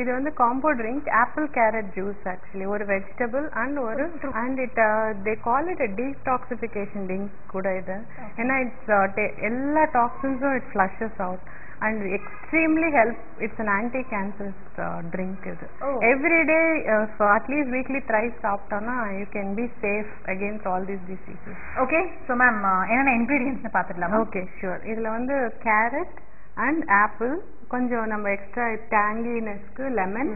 இது வந்து combo drink apple carrot juice actually ஒரு வெஜிடபிள் அண்ட் ஒரு and it they call it detoxification drink கூட இது ஏன்னா இட்ஸ் எல்லா டாக்ஸின்ஸும் it flushes out and extremely help. It's an anti-cancerous drink. Every day, so at least weekly thrice சாப்பிட்டோம்னா you can be safe against all these diseases. Okay, so ma'am, என்னென்ன ingredients பார்த்துடலாமா? Okay, sure. இதுல வந்து carrot and apple, கொஞ்சம் நம்ம extra tanginessக்கு lemon,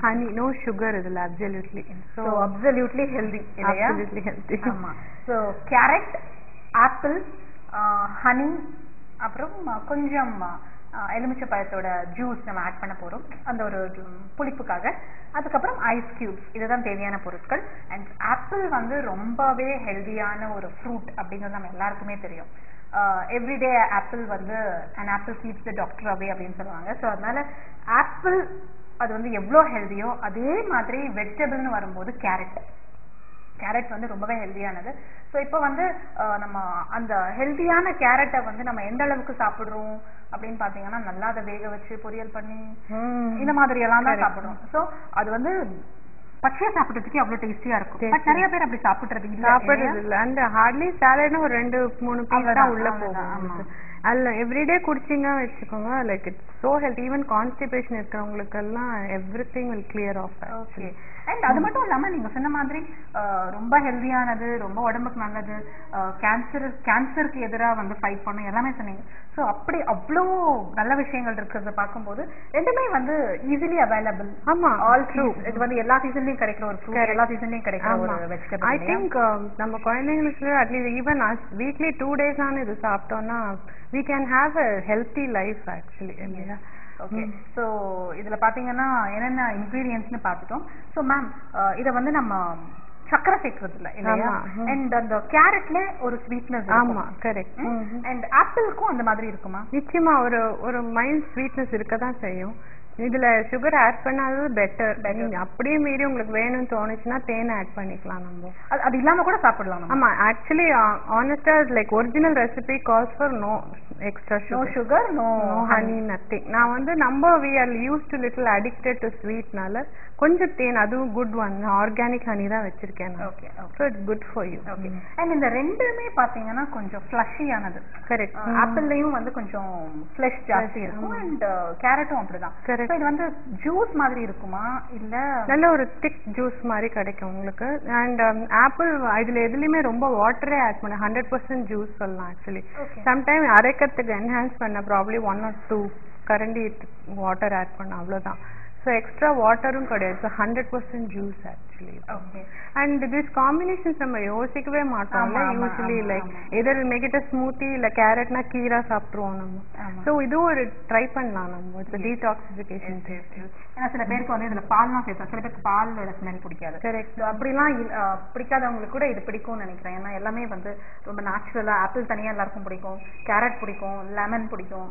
honey, no sugar இதுல absolutely. So absolutely healthy. Absolutely healthy. ஆமா. So carrot, apple, honey, அப்புறம் கொஞ்சம் எலுமிச்சை பழத்தோட ஜூஸ் நம்ம ஆட் பண்ண போறோம் அந்த ஒரு புளிப்புக்காக. அதுக்கப்புறம் ஐஸ் கியூப்ஸ், இதுதான் தேவையான பொருட்கள். அண்ட் ஆப்பிள் வந்து ரொம்பவே ஹெல்தியான ஒரு ஃப்ரூட் அப்படிங்கிறது நம்ம எல்லாருக்குமே தெரியும். எவ்ரிடே ஆப்பிள் வந்து an apple keeps the doctor away அப்படின்னு சொல்லுவாங்க. ஸோ அதனால ஆப்பிள் அது வந்து எவ்வளோ ஹெல்தியோ அதே மாதிரி வெஜிடபிள்னு வரும்போது கேரட் வந்து ரொம்பவே ஹெல்தியானது. ஸோ இப்போ வந்து நம்ம அந்த ஹெல்தியான கேரட்டை வந்து நம்ம எந்த அளவுக்கு சாப்பிடுறோம் அப்படின்னு பாத்தீங்கன்னா நல்லா அதை வேக வச்சு பொரியல் பண்ணி இந்த மாதிரி எல்லாம் தான் சாப்பிடுறோம். ஸோ அது வந்து பச்சையா சாப்பிடுறதுக்கு அவ்வளவு டேஸ்டியா இருக்கும். பட் நிறைய பேர் அப்படி சாப்பிடுறது இல்ல அந்த ஹார்ட்லி சாலட்னா ஒரு 2-3 பீஸ் தான் உள்ள போகும். அல்ல எவ்ரிடே குடிச்சிங்க வச்சுக்கோங்க, like it's so health. Even constipation இருக்கிறவங்களுக்கு எல்லாம் everything will clear off. Okay. And அது மட்டும் இல்லாம நீங்க சொன்ன மாதிரி ரொம்ப ஹெல்தியானது, ரொம்ப உடம்புக்கு நல்லது, கேன்சருக்கு எதிராக வந்து ஃபைட் பண்ணும் எல்லாமே சொன்னீங்க. ஸோ அப்படி அவ்வளோ நல்ல விஷயங்கள் இருக்கிறத பார்க்கும்போது ரெண்டுமே வந்து ஈஸிலி அவைலபிள். ஆமா, ஆல் ட்ரூ. இது வந்து எல்லா சீசன்லயும் கிடைக்கிற ஒரு ஃப்ரூட், எல்லா சீசன்லயும் கிடைக்கிற ஒரு வெஜிடபிள். ஐ திங்க் நம்ம குழந்தைங்களுக்கு அட்லீஸ்ட் ஈவன் வீக்லி 2 days ஆன இது சாப்பிட்டோம்னா we can have a healthy life actually. Okay. So இதுல பாத்தீங்கன்னா என்னென்ன இன்கிரீடியன்ட்ஸ்னு பார்த்துட்டோம். ஸோ மேம் இதை வந்து நம்ம சக்கரை சேர்க்கறது இல்ல இல்லையா? அண்ட் அந்த கேரட்ல ஒரு ஸ்வீட்னஸ். ஆமா, கரெக்ட். அண்ட் ஆப்பிளுக்கும் அந்த மாதிரி இருக்குமா? நிச்சயமா ஒரு மைல்ட் ஸ்வீட்னஸ் இருக்கதான் செய்யும். இதுல சுகர் ஆட் பண்ணாதது பெட்டர். அப்படியே மீறி உங்களுக்கு வேணும்னு தோணுச்சுன்னா தேனை ஆட் பண்ணிக்கலாம். நம்ம அது இல்லாம கூட சாப்பிடலாம். ஆமா, ஆக்சுவலி ஆனஸ்டா like original recipe calls for no extra sugar, no honey, nothing. நான் வந்து we are used to little addicted to sweetனால கொஞ்சம் தேன், அதுவும் குட் ஒன், ஆர்கானிக் ஹனி தான் வச்சிருக்கேன். Okay. So it's good for you. Okay. And இந்த ரெண்டுமே பாத்தீங்கன்னா கொஞ்சம் ஃப்ளஷியானது. கரெக்ட். ஆப்பிள்லயும் வந்து கொஞ்சம் ஃப்ளஷ் ஜாஸ்தி இருக்கும் அண்ட் கேரட்டும் அப்படிதான். இது வந்து ஜூஸ் மாதிரி இருக்குமா இல்ல நல்ல ஒரு திக் ஜூஸ் மாதிரி கிடைக்கும் உங்களுக்கு? அண்ட் ஆப்பிள் இதுல எதுலயுமே ரொம்ப வாட்டரே ஆட் பண்ண 100% ஜூஸ் சொல்லலாம். ஆக்சுவலி சம்டைம் அரைக்கிறதுக்கு என்ஹான்ஸ் பண்ண ப்ராப்ளி 1 or 2 கரண்டி வாட்டர் ஆட் பண்ண, அவ்வளவுதான். So extra வாட்டரும் கிடையாது. 100% juice actually. Okay. And this combinations நம்ம யோசிக்கவே மாட்டோம் usually. Like either make it smoothie, இல்ல கேரட்னா கீரா சாப்பிட்டுருவோம் நம்ம. ஸோ இது ஒரு ட்ரை பண்ணலாம் நம்ம. It's detoxification. ஏன்னா சில பேருக்கு வந்து இதுல பால்லாம் சேர்த்தோம், சில பேருக்கு பாலோட ஸ்மெல் பிடிக்காது. கரெக்ட். அப்படிலாம் பிடிக்காதவங்களுக்கு கூட இது பிடிக்கும்னு நினைக்கிறேன். ஏன்னா எல்லாமே வந்து ரொம்ப நேச்சுரலா, ஆப்பிள் தனியா எல்லாருக்கும் பிடிக்கும், கேரட் பிடிக்கும், லெமன் பிடிக்கும்,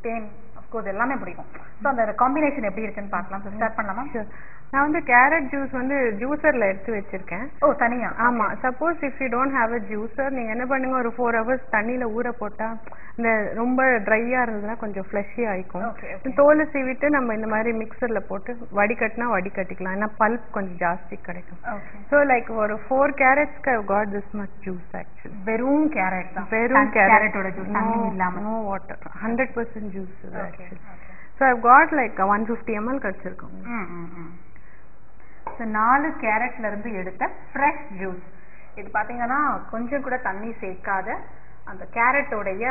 தேன் அஃப்கோர்ஸ் எல்லாமே பிடிக்கும். ஸோ அந்த காம்பினேஷன் எப்படி இருக்குன்னு பார்க்கலாம். ஸ்டார்ட் பண்ணலாமா? நான் வந்து கேரட் ஜூஸ் வந்து ஜூசர்ல எடுத்து வச்சிருக்கேன். ஓ, தனியா? ஆமா. Suppose if you don't have a juicer, நீங்க என்ன பண்ணுங்க, ஒரு 4 hours தண்ணியில ஊற போட்டா இந்த ரொம்ப ட்ரையா இருந்ததுன்னா கொஞ்சம் ஃப்ளஷி ஆயிக்கும். தோலை சீவிட்டு நம்ம இந்த மாதிரி மிக்சர்ல போட்டு வடிகட்டினா வடிகட்டிக்கலாம். ஏன்னா பல்ப் கொஞ்சம் ஜாஸ்தி கிடைக்கும். ஸோ லைக் ஒரு 4 carrots I got this much juice actually. வெறும் கேரட் தான். வெறும் கேரட்டோட ஜூஸ், தண்ணி இல்லாம, no water, 100% juice actually. So I got like 150 ml கிடைச்சிருக்கோம். ஸோ 4 கேரட்ல இருந்து எடுத்த ஃப்ரெஷ் ஜூஸ். இது பாத்தீங்கன்னா கொஞ்சம் கூட தண்ணி சேர்க்காத அந்த கேரட்டோடைய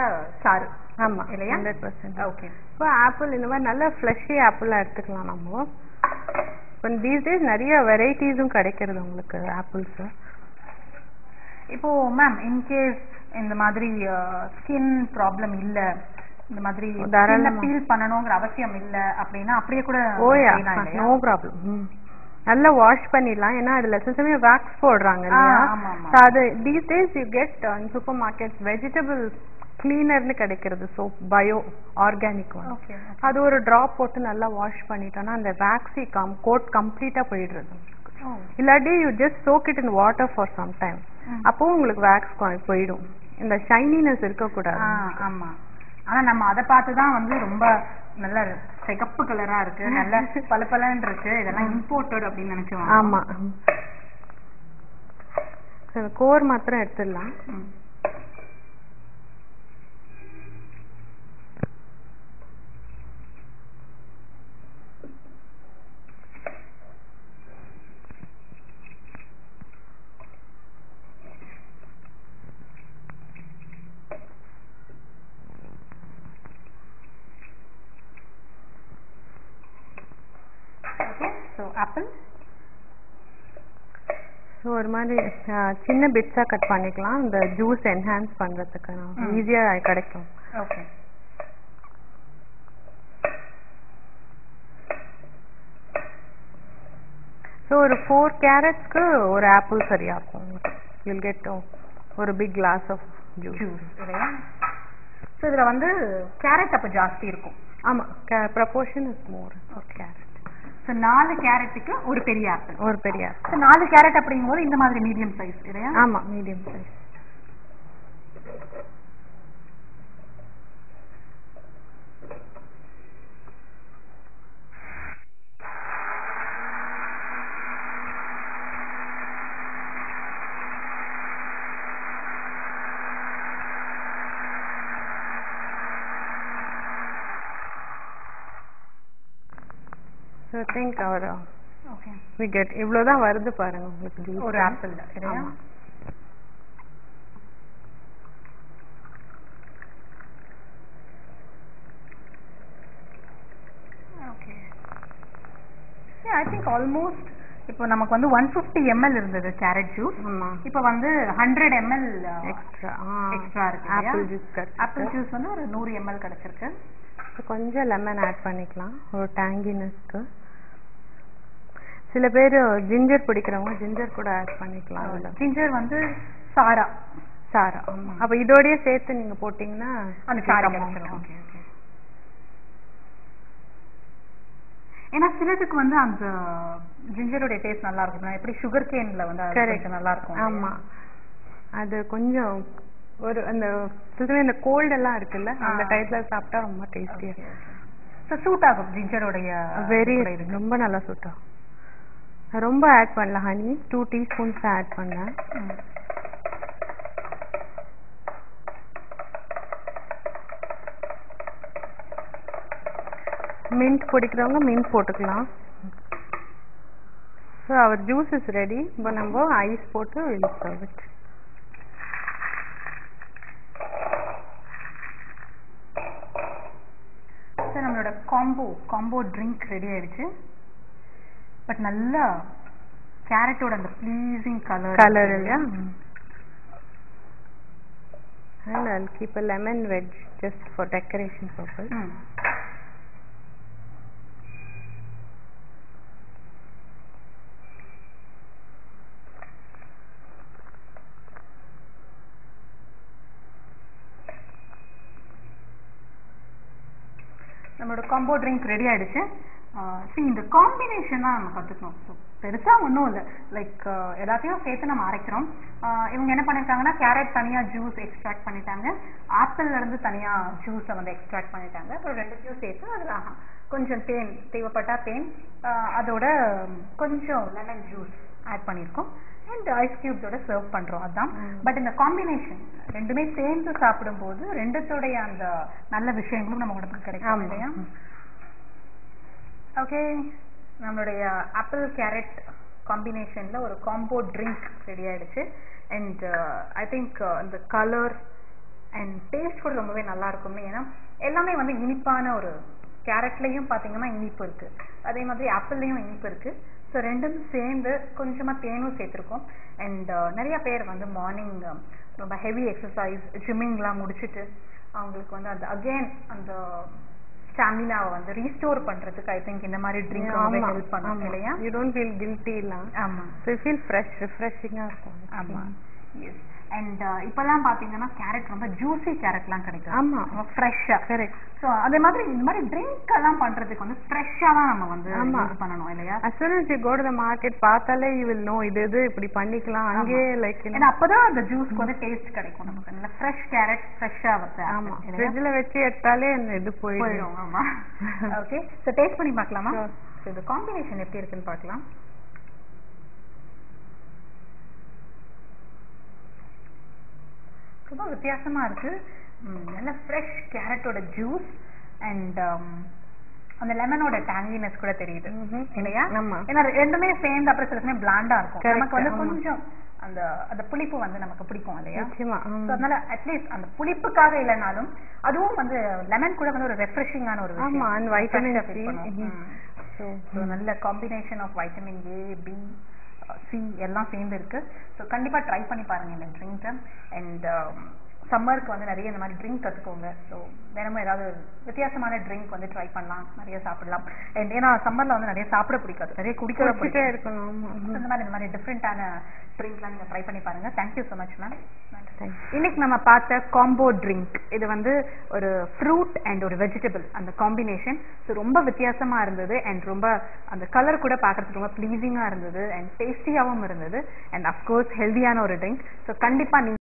சாறு. ஆமா, இல்லையா? 100%. ஓகே. இப்போ ஆப்பிள் இந்த மாதிரி நல்ல ஃப்ளஷி ஆப்பிளா எடுத்துக்கலாம் நம்ம. இப்போ தீஸ் டேஸ் நிறைய வெரைட்டிஸும் கிடைக்கிறது உங்களுக்கு ஆப்பிள்ஸ். இப்போ மேம் இன்கேஸ் இந்த மாதிரி ஸ்கின் ப்ராப்ளம் இல்ல, இந்த மாதிரி பீல் பண்ணணுங்கிற அவசியம் இல்ல அப்படின்னா அப்படியே கூட நோ ப்ராப்ளம். நல்லா வாஷ் பண்ணிடலாம். ஏன்னா அதுல சில வேக்ஸ் போடுறாங்க இல்லையா? அது these days you get in supermarkets vegetable கிளீனர்னு கிடைக்கிறது. Soap bio organic one. அது ஒரு டிராப் போட்டு நல்லா வாஷ் பண்ணிட்டோம்னா அந்த வேக்ஸி கோட் கம்ப்ளீட்டா போயிடுறது. இல்லாட்டி you just soak it in water for some time. அப்போ உங்களுக்கு வேக்ஸ் போயிடும். இந்த ஷைனினஸ் இருக்கக்கூடாது. ஆமா. ஆனா நம்ம அதை பார்த்துதான் வந்து ரொம்ப நல்ல சிகப்பு கலரா இருக்கு, நல்ல பளபளன்னு இருக்கு. இதெல்லாம் இம்போர்ட்டட் அப்படின்னு நினைச்சுவாங்க. ஆமா, கோர் மாத்திரம் எடுத்துடலாம். ஆப்பிள் ஒரு மாதிரி சின்ன பிட்ஸா கட் பண்ணிக்கலாம், இந்த ஜூஸ் என்ஹான்ஸ் பண்றதுக்கு ஈஸியா கிடைக்கும். ஓகே. ஸோ ஒரு 4 கேரட்ஸ்க்கு ஒரு ஆப்பிள் சரியாகும். யூல் கெட் ஒரு பிக் கிளாஸ் ஆஃப் ஜூஸ் இல்லையா? ஸோ இதில் வந்து கேரட் அப்போ ஜாஸ்தி இருக்கும். ஆமாம், proportion is more of carrot. So 4 கேரட்டுக்கு ஒரு பெரிய ஆப்பிள். ஒரு பெரிய ஆப்பிள். ஸோ 4 கேரட் அப்படிங்கும்போது இந்த மாதிரி மீடியம் சைஸ் இல்லையா? ஆமாம், medium size. So I think our okay we get இவ்வளவுதான் வருது பாருங்க உங்களுக்கு ஒரு ஆப்பிள் இல்லையா? Okay. Yeah, I think almost இப்போ நமக்கு வந்து 150 ml இருந்தது கேரட் ஜூஸ். இப்போ வந்து 100 ml எக்ஸ்ட்ரா இருக்கு. ஆப்பிள் ஜூஸ் வந்து ஒரு 100 ml கிடைச்சிருக்கு. கொஞ்சம் லெமன் ஆட் பண்ணிக்கலாம் ஒரு டேங்கினஸ்க்கு. சில பேர் ஜிஞ்சர் பிடிக்கிறவங்க ஜிஞ்சர் கூட ஆட் பண்ணிக்கலாம். ஜிஞ்சர் வந்து சாரா. ஆமா, அப்ப இதோடயே சேர்த்து நீங்க போட்டீங்கன்னா அந்த சாரா கிடைச்சிரும். Okay okay. ஏன்னா சிலதுக்கு வந்து அந்த ஜிஞ்சரோட டேஸ்ட் நல்லா இருக்கும். எப்படி சுகர் கேன்ல வந்து அது நல்லா இருக்கும். ஆமா, அது கொஞ்சம் ஒரு அந்த இந்த கோல்ட் எல்லாம் இருக்குல்ல, அந்த டைப்ல சாப்பிட்டா ரொம்ப டேஸ்டியா சூட் ஆகும். ஜிஞ்சரோடைய வெரி ரொம்ப நல்லா சூட் ஆகும். ரொம்ப ஆட் பண்ணல ஹனி, 2 டீஸ்பூன்ஸ் ஆட் பண்ணேன். மின்ட் பிடிக்கிறவங்க மின்ட் போட்டுக்கலாம். So our juice is ready. இப்போ நம்ம ஐஸ் போட்டு சர்வ் இட். நம்மளோட காம்போ ட்ரிங்க் ரெடி ஆயிடுச்சு. பட் நல்ல கேரட்டோட அந்த ப்ளீசிங் கலர் இல்லையா? And I'll keep a lemon wedge just for decoration purpose. நம்மளோட காம்போ ட்ரிங்க் ரெடி ஆயிடுச்சு. இந்த காம்பினேஷன் தான் நம்ம கற்றுக்கணும். ஸோ பெருசாக ஒன்றும் இல்லை, லைக் எல்லாத்தையும் சேர்த்து நம்ம அரைக்கிறோம். இவங்க என்ன பண்ணியிருக்காங்கன்னா கேரட் தனியாக ஜூஸ் எக்ஸ்ட்ராக்ட் பண்ணிட்டாங்க, ஆப்பிள்லேருந்து தனியாக ஜூஸை வந்து எக்ஸ்ட்ராக்ட் பண்ணிட்டாங்க. அப்புறம் ரெண்டுத்தையும் சேர்த்து அதில் கொஞ்சம் தேன் தேவைப்பட்டா தேன், அதோட கொஞ்சம் லெமன் ஜூஸ் ஆட் பண்ணியிருக்கோம். அண்ட் ஐஸ் கியூப்ஸோட சர்வ் பண்ணுறோம். அதுதான். பட் இந்த காம்பினேஷன் ரெண்டுமே சேர்ந்து சாப்பிடும்போது ரெண்டுத்தோடைய அந்த நல்ல விஷயங்களும் நம்ம உடம்புக்கு கிடைக்கும் இல்லையா? ஓகே, நம்மளுடைய ஆப்பிள் கேரட் காம்பினேஷனில் ஒரு காம்போ ட்ரிங்க் ரெடி ஆயிடுச்சு. அண்ட் ஐ திங்க் இந்த கலர் அண்ட் டேஸ்ட் கூட ரொம்பவே நல்லா இருக்குமே. ஏன்னா எல்லாமே வந்து இனிப்பான ஒரு கேரட்லேயும் பார்த்தீங்கன்னா இனிப்பு இருக்குது, அதே மாதிரி ஆப்பிள்லேயும் இனிப்பு இருக்குது. ஸோ ரெண்டும் சேர்ந்து கொஞ்சமாக தேனும் சேர்த்துருக்கோம். அண்ட் நிறைய பேர் வந்து மார்னிங் ரொம்ப ஹெவி எக்ஸசைஸ் ஜிம்மிங்லாம் முடிச்சுட்டு அவங்களுக்கு வந்து அந்த அகெயின் அந்த ஸ்டாமினாவை வந்து ரீஸ்டோர் பண்றதுக்கு ஐ திங்க் இந்த மாதிரி ட்ரிங்க் ரொம்ப ஹெல்ப் பண்ணும் இல்லையா? யூ டோன்ட் ஃபீல் கில்ட்டி இல்ல. ஆமா, ஸோ யூ ஃபீல் ஃப்ரெஷ் ரிஃப்ரெஷிங்கா இருக்கும். ஆமா, எஸ் அண்ட் இப்பெல்லாம் பாத்தீங்கன்னா கேரட் ரொம்ப ஜூசி கேரட்லாம் கிடைக்கும். ஆமா, ஃப்ரெஷ்ஷா. கரெக்ட். ஸோ அதே மாதிரி இந்த மாதிரி ட்ரிங்க் எல்லாம் பண்றதுக்கு வந்து ஃப்ரெஷ்ஷா தான் நம்ம வந்து யூஸ் பண்ணணும் இல்லையா? as soon as you go to the market பார்த்தாலே you will know இது இப்படி பண்ணிக்கலாம் அங்கே லைக் ஏன்னா அப்பதான் அந்த ஜூஸ்க்கு வந்து டேஸ்ட் கிடைக்கும் நமக்கு. நல்ல ஃப்ரெஷ் கேரட் ஃப்ரெஷ்ஷா வருது. ஆமா, ஃப்ரிட்ஜ்ல வச்சு எடுத்தாலே அந்த இது போயிடும். ஆமா. ஓகே, சோ டேஸ்ட் பண்ணி பார்க்கலாமா? சோ இந்த காம்பினேஷன் எப்படி இருக்குன்னு பார்க்கலாம். ரொம்ப வித்தியாசமா இருக்கு. நல்ல ஃப்ரெஷ் கேரட்டோட ஜூஸ் அண்ட் அந்த லெமனோட டேங்கினஸ் கூட தெரியுது இல்லையா? ஏன்னா ரெண்டுமே சேர்ந்து அப்புறம் சில சமயம் பிளாண்டா இருக்கும். நமக்கு வந்து கொஞ்சம் அந்த அந்த புளிப்பு வந்து நமக்கு பிடிக்கும் இல்லையா? அதனால அட்லீஸ்ட் அந்த புளிப்புக்காக இல்லைனாலும் அதுவும் வந்து லெமன் கூட வந்து ஒரு ரெஃப்ரெஷிங்கான ஒரு விஷயம். வைட்டமின் சி, நல்ல combination of vitamin A, B, C எல்லாம் சேர்ந்து இருக்கு. ஸோ கண்டிப்பா ட்ரை பண்ணி பாருங்க இந்த ட்ரிங்க். அண்ட் சம்மருக்கு வந்து நிறைய இந்த மாதிரி ட்ரிங்க் கற்றுக்கோங்க. ஸோ தினமும் ஏதாவது வித்தியாசமான ட்ரிங்க் வந்து ட்ரை பண்ணலாம், நிறைய சாப்பிடலாம். ஏன்னா சம்மர்ல வந்து நிறைய சாப்பிட பிடிக்காது, நிறைய குடிக்கவே இருக்கணும். இந்த மாதிரி டிஃப்ரெண்டான ட்ரிங்க்லாம் நீங்கள் ட்ரை பண்ணி பாருங்க. Thank you so much ma'am. இன்னைக்கு நம்ம பார்த்த காம்போ ட்ரிங்க் இது வந்து ஒரு ஃப்ரூட் அண்ட் ஒரு வெஜிடபிள் அந்த காம்பினேஷன். ஸோ ரொம்ப வித்தியாசமா இருந்தது அண்ட் ரொம்ப அந்த கலர் கூட பார்க்கறதுக்கு ரொம்ப ப்ளீசிங்காக இருந்தது அண்ட் டேஸ்டியாகவும் இருந்தது அண்ட் அஃப்கோர்ஸ் ஹெல்தியான ஒரு ட்ரிங்க். ஸோ கண்டிப்பாக